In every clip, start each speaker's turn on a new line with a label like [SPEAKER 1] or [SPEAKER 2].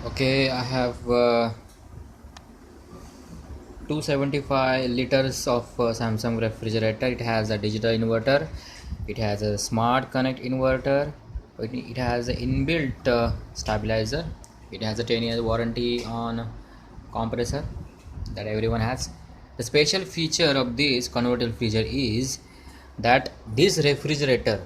[SPEAKER 1] Okay, I have 275 liters of Samsung refrigerator. It has a digital inverter. It has a smart connect inverter. It has an inbuilt stabilizer. It has a 10 years warranty on compressor that everyone has. The special feature of this convertible freezer is that this refrigerator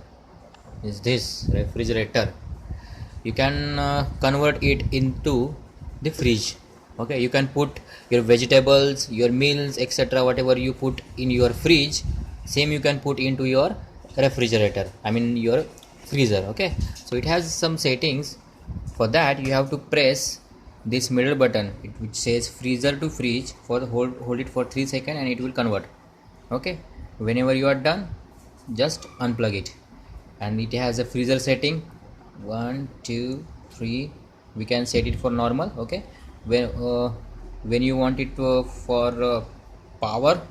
[SPEAKER 1] you can convert it into the fridge. Okay, you can put your vegetables, your meals, etc., whatever you put in your fridge, same you can put into your refrigerator, I mean your freezer. Okay, so it has some settings. For that you have to press this middle button, which says freezer to fridge. For the hold it for 3 seconds and it will convert. Okay, whenever you are done, just unplug it. And it has a freezer setting, 1 2 3. We can set it for normal. Okay, when you want it for power,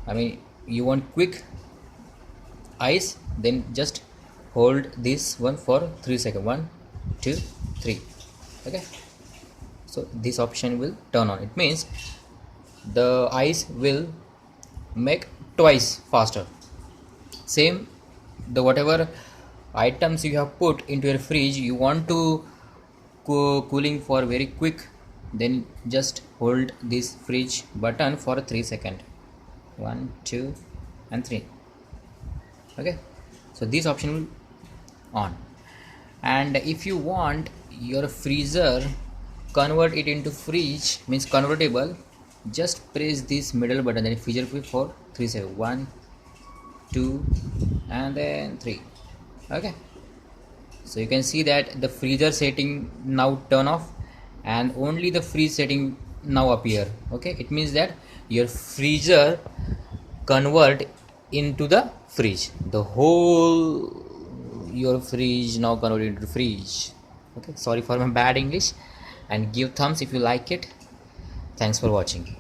[SPEAKER 1] I mean you want quick ice, then just hold this one for 3 seconds. 1 2 3. Okay, so this option will turn on. It means the ice will make twice faster. Same, the whatever items you have put into your fridge, you want to cooling for very quick, then just hold this fridge button for 3 seconds. 1 2 and 3. Okay, so this option will on. And if you want your freezer convert it into fridge, means convertible, just press this middle button, then freezer for 3 seconds. 1 2 and then 3. Okay, so you can see that the freezer setting now turn off and only the freeze setting now appear. Okay, it means that your freezer convert into the fridge, the whole your fridge now convert into fridge. Okay, sorry for my bad English, and give thumbs if you like it. Thanks for watching.